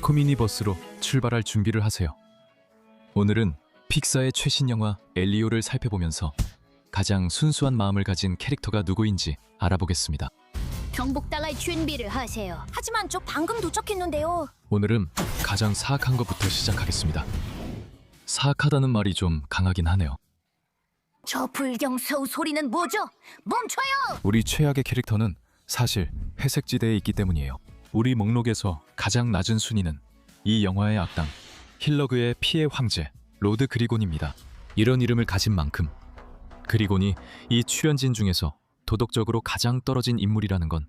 코미니버스로 출발할 준비를 하세요. 오늘은 픽사의 최신 영화 엘리오를 살펴보면서 가장 순수한 마음을 가진 캐릭터가 누구인지 알아보겠습니다. 정복당할 준비를 하세요. 하지만 저 방금 도착했는데요. 오늘은 가장 사악한 것부터 시작하겠습니다. 사악하다는 말이 좀 강하긴 하네요. 저 불경서우 소리는 뭐죠? 멈춰요! 우리 최악의 캐릭터는 사실 회색지대에 있기 때문이에요. 우리 목록에서 가장 낮은 순위는 이 영화의 악당 힐러그의 피해 황제 로드 그리곤입니다. 이런 이름을 가진 만큼 그리곤이 이 출연진 중에서 도덕적으로 가장 떨어진 인물이라는 건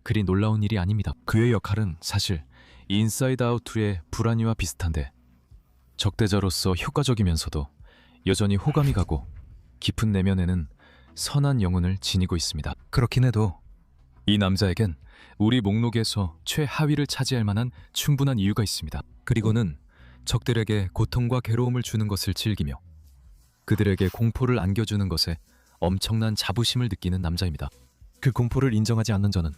그리 놀라운 일이 아닙니다. 그의 역할은 사실 인사이드 아웃 2의 불안이와 비슷한데 적대자로서 효과적이면서도 여전히 호감이 가고 깊은 내면에는 선한 영혼을 지니고 있습니다. 그렇긴 해도 이 남자에겐 우리 목록에서 최하위를 차지할 만한 충분한 이유가 있습니다. 그리고는 적들에게 고통과 괴로움을 주는 것을 즐기며 그들에게 공포를 안겨주는 것에 엄청난 자부심을 느끼는 남자입니다. 그 공포를 인정하지 않는 저는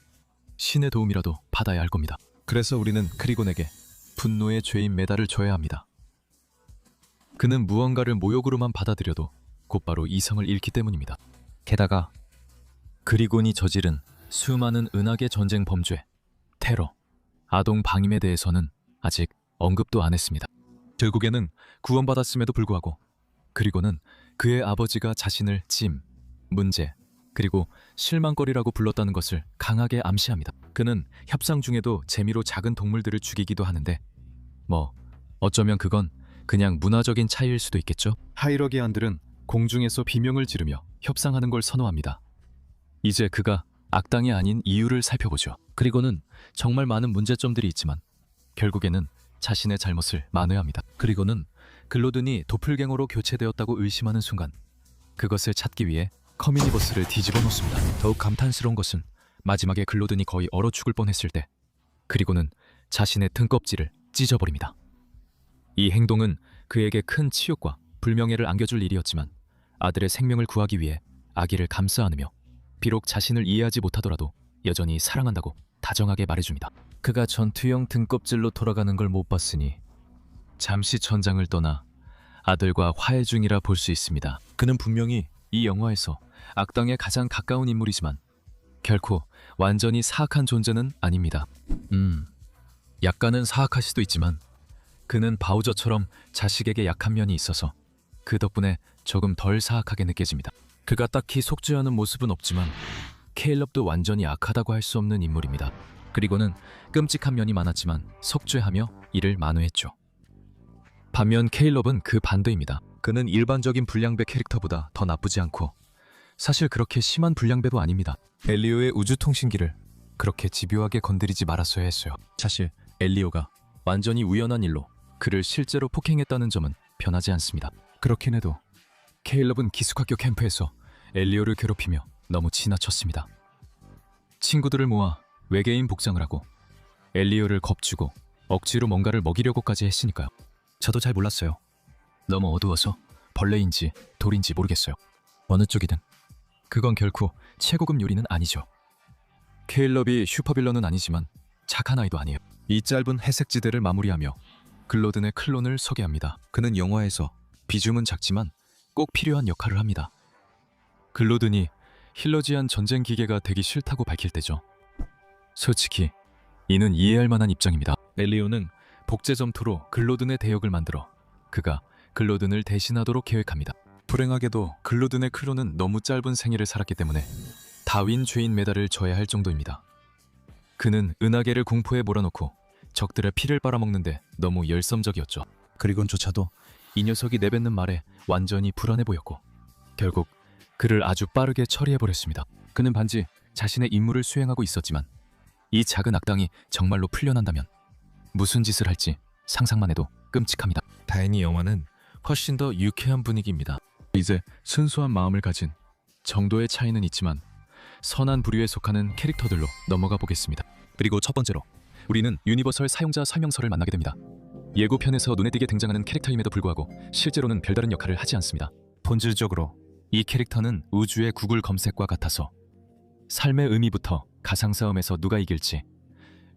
신의 도움이라도 받아야 할 겁니다. 그래서 우리는 그리곤에게 분노의 죄인 메달을 줘야 합니다. 그는 무언가를 모욕으로만 받아들여도 곧바로 이성을 잃기 때문입니다. 게다가 그리곤이 저지른 수많은 은하계 전쟁 범죄, 테러, 아동 방임에 대해서는 아직 언급도 안 했습니다. 결국에는 구원받았음에도 불구하고 그리곤은 그의 아버지가 자신을 짐, 문제, 그리고 실망거리라고 불렀다는 것을 강하게 암시합니다. 그는 협상 중에도 재미로 작은 동물들을 죽이기도 하는데 어쩌면 그건 그냥 문화적인 차이일 수도 있겠죠. 하이러기안들은 공중에서 비명을 지르며 협상하는 걸 선호합니다. 이제 그가 악당이 아닌 이유를 살펴보죠. 그리고는 정말 많은 문제점들이 있지만 결국에는 자신의 잘못을 만회합니다. 그리고는 글로든이 도플갱어로 교체되었다고 의심하는 순간 그것을 찾기 위해 커뮤니버스를 뒤집어 놓습니다. 더욱 감탄스러운 것은 마지막에 글로든이 거의 얼어 죽을 뻔했을 때 그리고는 자신의 등껍질을 찢어버립니다. 이 행동은 그에게 큰 치욕과 불명예를 안겨줄 일이었지만 아들의 생명을 구하기 위해 아기를 감싸 안으며 비록 자신을 이해하지 못하더라도 여전히 사랑한다고 다정하게 말해줍니다. 그가 전투형 등껍질로 돌아가는 걸 못 봤으니 잠시 천장을 떠나 아들과 화해 중이라 볼 수 있습니다. 그는 분명히 이 영화에서 악당에 가장 가까운 인물이지만 결코 완전히 사악한 존재는 아닙니다. 약간은 사악할 수도 있지만 그는 바우저처럼 자식에게 약한 면이 있어서 그 덕분에 조금 덜 사악하게 느껴집니다. 그가 딱히 속죄하는 모습은 없지만 케일럽도 완전히 악하다고 할 수 없는 인물입니다. 그리고는 끔찍한 면이 많았지만 속죄하며 이를 만회했죠. 반면 케일럽은 그 반대입니다. 그는 일반적인 불량배 캐릭터보다 더 나쁘지 않고 사실 그렇게 심한 불량배도 아닙니다. 엘리오의 우주통신기를 그렇게 집요하게 건드리지 말았어야 했어요. 사실 엘리오가 완전히 우연한 일로 그를 실제로 폭행했다는 점은 변하지 않습니다. 그렇긴 해도 케일럽은 기숙학교 캠프에서 엘리오를 괴롭히며 너무 지나쳤습니다. 친구들을 모아 외계인 복장을 하고 엘리오를 겁주고 억지로 뭔가를 먹이려고까지 했으니까요. 저도 잘 몰랐어요. 너무 어두워서 벌레인지 돌인지 모르겠어요. 어느 쪽이든 그건 결코 최고급 요리는 아니죠. 케일럽이 슈퍼빌런은 아니지만 착한 아이도 아니에요. 이 짧은 회색지대를 마무리하며 글로든의 클론을 소개합니다. 그는 영화에서 비중은 작지만 꼭 필요한 역할을 합니다. 글로든이 힐러지안 전쟁 기계가 되기 싫다고 밝힐 때죠. 솔직히 이는 이해할 만한 입장입니다. 엘리오는 복제 점토로 글로든의 대역을 만들어 그가 글로든을 대신하도록 계획합니다. 불행하게도 글로든의 클론은 너무 짧은 생애를 살았기 때문에 다윈 죄인 메달을 줘야 할 정도입니다. 그는 은하계를 공포에 몰아넣고 적들의 피를 빨아먹는데 너무 열성적이었죠. 그리곤조차도 이 녀석이 내뱉는 말에 완전히 불안해 보였고 결국 그를 아주 빠르게 처리해버렸습니다. 그는 반지 자신의 임무를 수행하고 있었지만 이 작은 악당이 정말로 풀려난다면 무슨 짓을 할지 상상만 해도 끔찍합니다. 다행히 영화는 훨씬 더 유쾌한 분위기입니다. 이제 순수한 마음을 가진 정도의 차이는 있지만 선한 부류에 속하는 캐릭터들로 넘어가 보겠습니다. 그리고 첫 번째로 우리는 유니버설 사용자 설명서를 만나게 됩니다. 예고편에서 눈에 띄게 등장하는 캐릭터임에도 불구하고 실제로는 별다른 역할을 하지 않습니다. 본질적으로 이 캐릭터는 우주의 구글 검색과 같아서 삶의 의미부터 가상싸움에서 누가 이길지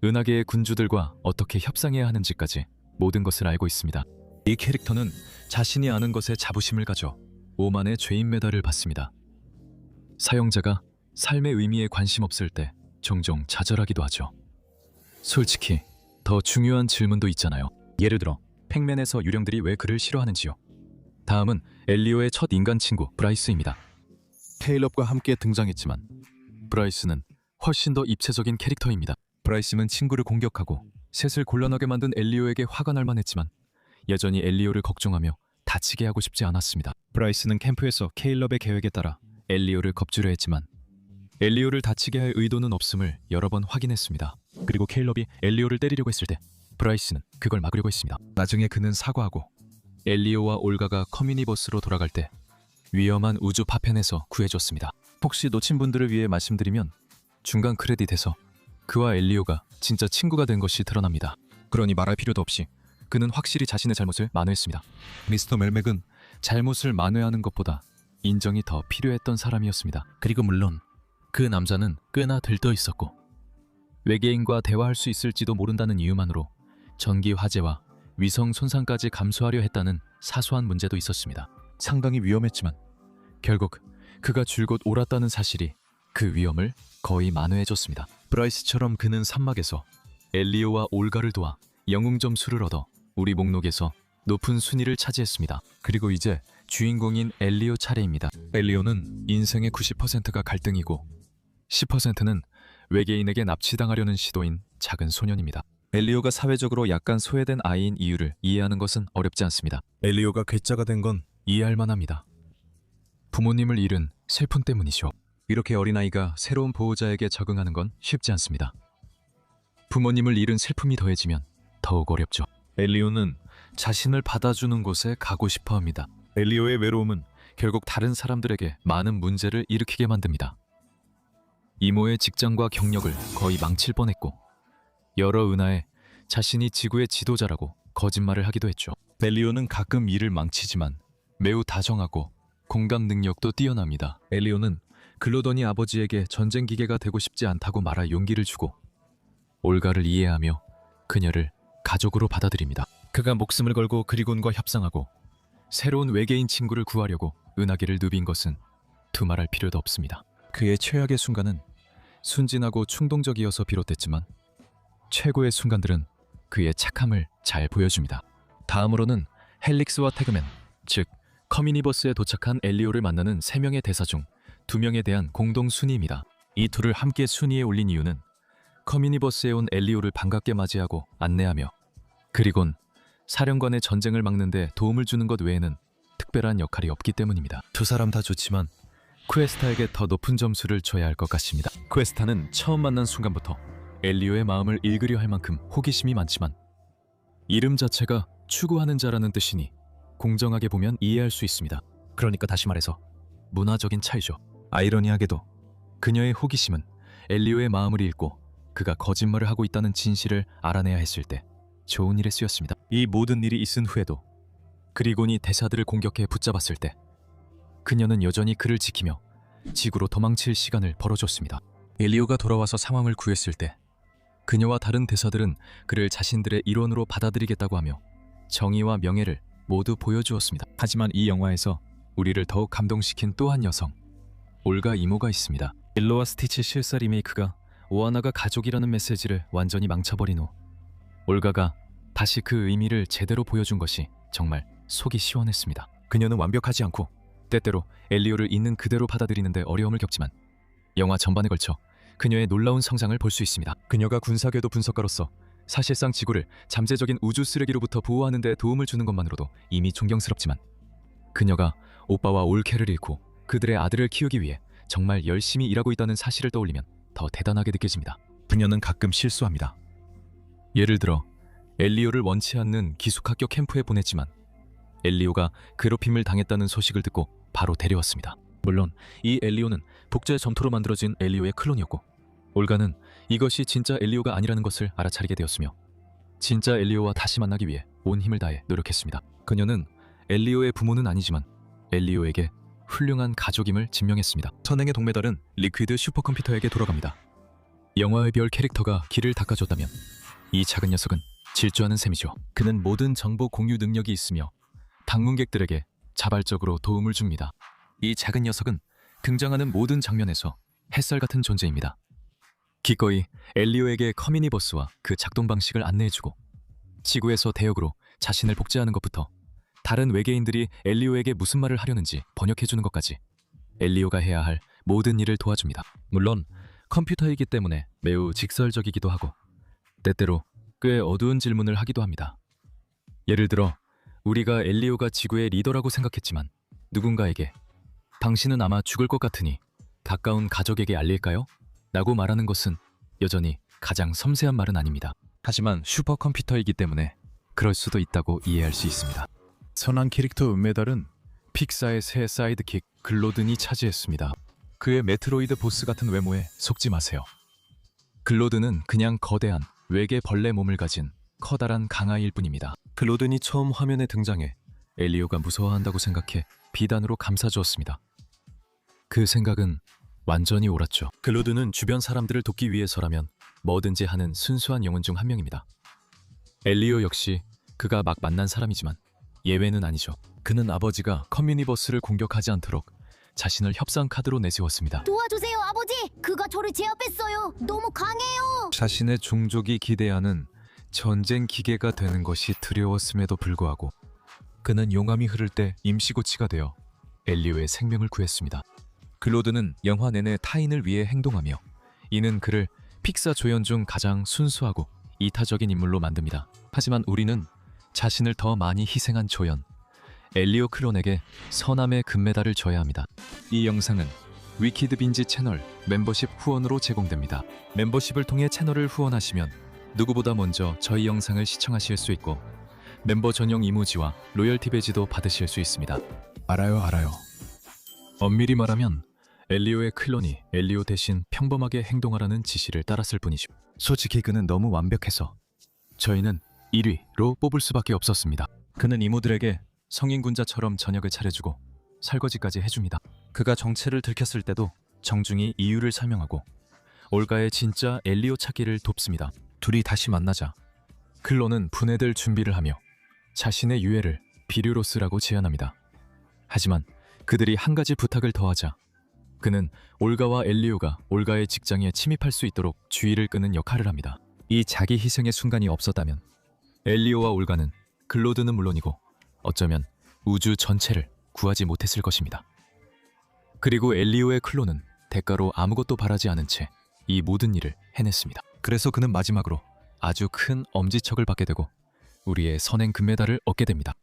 은하계의 군주들과 어떻게 협상해야 하는지까지 모든 것을 알고 있습니다. 이 캐릭터는 자신이 아는 것에 자부심을 가져 오만의 죄인 메달을 받습니다. 사용자가 삶의 의미에 관심 없을 때 종종 좌절하기도 하죠. 솔직히 더 중요한 질문도 있잖아요. 예를 들어 팩맨에서 유령들이 왜 그를 싫어하는지요. 다음은 엘리오의 첫 인간 친구 브라이스입니다. 케일럽과 함께 등장했지만 브라이스는 훨씬 더 입체적인 캐릭터입니다. 브라이스는 친구를 공격하고 셋을 곤란하게 만든 엘리오에게 화가 날 만했지만 여전히 엘리오를 걱정하며 다치게 하고 싶지 않았습니다. 브라이스는 캠프에서 케일럽의 계획에 따라 엘리오를 겁주려 했지만 엘리오를 다치게 할 의도는 없음을 여러 번 확인했습니다. 그리고 케일럽이 엘리오를 때리려고 했을 때 브라이스는 그걸 막으려고 했습니다. 나중에 그는 사과하고 엘리오와 올가가 커뮤니버스로 돌아갈 때 위험한 우주 파편에서 구해줬습니다. 혹시 놓친 분들을 위해 말씀드리면 중간 크레딧에서 그와 엘리오가 진짜 친구가 된 것이 드러납니다. 그러니 말할 필요도 없이 그는 확실히 자신의 잘못을 만회했습니다. 미스터 멜맥은 잘못을 만회하는 것보다 인정이 더 필요했던 사람이었습니다. 그리고 물론 그 남자는 꽤나 들떠 있었고 외계인과 대화할 수 있을지도 모른다는 이유만으로 전기 화재와 위성 손상까지 감수하려 했다는 사소한 문제도 있었습니다. 상당히 위험했지만 결국 그가 줄곧 옳았다는 사실이 그 위험을 거의 만회해줬습니다. 브라이스처럼 그는 산막에서 엘리오와 올가를 도와 영웅 점수를 얻어 우리 목록에서 높은 순위를 차지했습니다. 그리고 이제 주인공인 엘리오 차례입니다. 엘리오는 인생의 90%가 갈등이고 10%는 외계인에게 납치당하려는 시도인 작은 소년입니다. 엘리오가 사회적으로 약간 소외된 아이인 이유를 이해하는 것은 어렵지 않습니다. 엘리오가 괴짜가 된 건 이해할 만합니다. 부모님을 잃은 슬픔 때문이죠. 이렇게 어린아이가 새로운 보호자에게 적응하는 건 쉽지 않습니다. 부모님을 잃은 슬픔이 더해지면 더욱 어렵죠. 엘리오는 자신을 받아주는 곳에 가고 싶어 합니다. 엘리오의 외로움은 결국 다른 사람들에게 많은 문제를 일으키게 만듭니다. 이모의 직장과 경력을 거의 망칠 뻔했고 여러 은하에 자신이 지구의 지도자라고 거짓말을 하기도 했죠. 엘리오는 가끔 일을 망치지만 매우 다정하고 공감 능력도 뛰어납니다. 엘리오는 글로더니 아버지에게 전쟁 기계가 되고 싶지 않다고 말할 용기를 주고 올가를 이해하며 그녀를 가족으로 받아들입니다. 그가 목숨을 걸고 그리곤과 협상하고 새로운 외계인 친구를 구하려고 은하계를 누빈 것은 두말할 필요도 없습니다. 그의 최악의 순간은 순진하고 충동적이어서 비롯됐지만 최고의 순간들은 그의 착함을 잘 보여줍니다. 다음으로는 헬릭스와 태그맨, 즉 커뮤니버스에 도착한 엘리오를 만나는 3명의 대사 중 2명에 대한 공동 순위입니다. 이 둘을 함께 순위에 올린 이유는 커뮤니버스에 온 엘리오를 반갑게 맞이하고 안내하며 그리곤 사령관의 전쟁을 막는 데 도움을 주는 것 외에는 특별한 역할이 없기 때문입니다. 두 사람 다 좋지만 퀘스타에게 더 높은 점수를 줘야 할 것 같습니다. 퀘스타는 처음 만난 순간부터 엘리오의 마음을 읽으려 할 만큼 호기심이 많지만 이름 자체가 추구하는 자라는 뜻이니 공정하게 보면 이해할 수 있습니다. 그러니까 다시 말해서 문화적인 차이죠. 아이러니하게도 그녀의 호기심은 엘리오의 마음을 읽고 그가 거짓말을 하고 있다는 진실을 알아내야 했을 때 좋은 일에 쓰였습니다. 이 모든 일이 있은 후에도 그리곤이 대사들을 공격해 붙잡았을 때 그녀는 여전히 그를 지키며 지구로 도망칠 시간을 벌어줬습니다. 엘리오가 돌아와서 상황을 구했을 때 그녀와 다른 대사들은 그를 자신들의 일원으로 받아들이겠다고 하며 정의와 명예를 모두 보여주었습니다. 하지만 이 영화에서 우리를 더욱 감동시킨 또 한 여성, 올가 이모가 있습니다. 릴로와 스티치 실사 리메이크가 오하나가 가족이라는 메시지를 완전히 망쳐버린 후 올가가 다시 그 의미를 제대로 보여준 것이 정말 속이 시원했습니다. 그녀는 완벽하지 않고 때때로 엘리오를 있는 그대로 받아들이는데 어려움을 겪지만 영화 전반에 걸쳐 그녀의 놀라운 성장을 볼 수 있습니다. 그녀가 군사궤도 분석가로서 사실상 지구를 잠재적인 우주 쓰레기로부터 보호하는 데 도움을 주는 것만으로도 이미 존경스럽지만 그녀가 오빠와 올케를 잃고 그들의 아들을 키우기 위해 정말 열심히 일하고 있다는 사실을 떠올리면 더 대단하게 느껴집니다. 그녀는 가끔 실수합니다. 예를 들어 엘리오를 원치 않는 기숙학교 캠프에 보냈지만 엘리오가 괴롭힘을 당했다는 소식을 듣고 바로 데려왔습니다. 물론 이 엘리오는 복제 점토로 만들어진 엘리오의 클론이었고 올가는 이것이 진짜 엘리오가 아니라는 것을 알아차리게 되었으며 진짜 엘리오와 다시 만나기 위해 온 힘을 다해 노력했습니다. 그녀는 엘리오의 부모는 아니지만 엘리오에게 훌륭한 가족임을 증명했습니다. 선행의 동메달은 리퀴드 슈퍼컴퓨터에게 돌아갑니다. 영화의 별 캐릭터가 길을 닦아줬다면 이 작은 녀석은 질주하는 셈이죠. 그는 모든 정보 공유 능력이 있으며 방문객들에게 자발적으로 도움을 줍니다. 이 작은 녀석은 등장하는 모든 장면에서 햇살 같은 존재입니다. 기꺼이 엘리오에게 커뮤니버스와 그 작동 방식을 안내해주고 지구에서 대역으로 자신을 복제하는 것부터 다른 외계인들이 엘리오에게 무슨 말을 하려는지 번역해주는 것까지 엘리오가 해야 할 모든 일을 도와줍니다. 물론 컴퓨터이기 때문에 매우 직설적이기도 하고 때때로 꽤 어두운 질문을 하기도 합니다. 예를 들어 우리가 엘리오가 지구의 리더라고 생각했지만 누군가에게 당신은 아마 죽을 것 같으니 가까운 가족에게 알릴까요? 라고 말하는 것은 여전히 가장 섬세한 말은 아닙니다. 하지만 슈퍼컴퓨터이기 때문에 그럴 수도 있다고 이해할 수 있습니다. 선한 캐릭터 은메달은 픽사의 새 사이드킥 글로든이 차지했습니다. 그의 메트로이드 보스 같은 외모에 속지 마세요. 글로든은 그냥 거대한 외계 벌레 몸을 가진 커다란 강아이일 뿐입니다. 글로든이 처음 화면에 등장해 엘리오가 무서워한다고 생각해 비단으로 감싸주었습니다. 그 생각은 완전히 옳았죠. 글로든은 주변 사람들을 돕기 위해서라면 뭐든지 하는 순수한 영혼 중 한 명입니다. 엘리오 역시 그가 막 만난 사람이지만 예외는 아니죠. 그는 아버지가 커뮤니버스를 공격하지 않도록 자신을 협상 카드로 내세웠습니다. 도와주세요, 아버지. 그가 저를 제압했어요. 너무 강해요. 자신의 종족이 기대하는 전쟁 기계가 되는 것이 두려웠음에도 불구하고 그는 용암이 흐를 때 임시고치가 되어 엘리오의 생명을 구했습니다. 글로드는 영화 내내 타인을 위해 행동하며 이는 그를 픽사 조연 중 가장 순수하고 이타적인 인물로 만듭니다. 하지만 우리는 자신을 더 많이 희생한 조연 엘리오 클론에게 선함의 금메달을 줘야 합니다. 이 영상은 위키드빈지 채널 멤버십 후원으로 제공됩니다. 멤버십을 통해 채널을 후원하시면 누구보다 먼저 저희 영상을 시청하실 수 있고 멤버 전용 이모지와 로열티 배지도 받으실 수 있습니다. 알아요. 엄밀히 말하면 엘리오의 클론이 엘리오 대신 평범하게 행동하라는 지시를 따랐을 뿐이죠. 솔직히 그는 너무 완벽해서 저희는 1위로 뽑을 수밖에 없었습니다. 그는 이모들에게 성인군자처럼 저녁을 차려주고 설거지까지 해줍니다. 그가 정체를 들켰을 때도 정중히 이유를 설명하고 올가의 진짜 엘리오 찾기를 돕습니다. 둘이 다시 만나자 클론은 분해될 준비를 하며 자신의 유해를 비료로 쓰라고 제안합니다. 하지만 그들이 한 가지 부탁을 더하자 그는 올가와 엘리오가 올가의 직장에 침입할 수 있도록 주의를 끄는 역할을 합니다. 이 자기 희생의 순간이 없었다면 엘리오와 올가는 글로드는 물론이고 어쩌면 우주 전체를 구하지 못했을 것입니다. 그리고 엘리오의 클론은 대가로 아무것도 바라지 않은 채 이 모든 일을 해냈습니다. 그래서 그는 마지막으로 아주 큰 엄지척을 받게 되고 우리의 선행 금메달을 얻게 됩니다.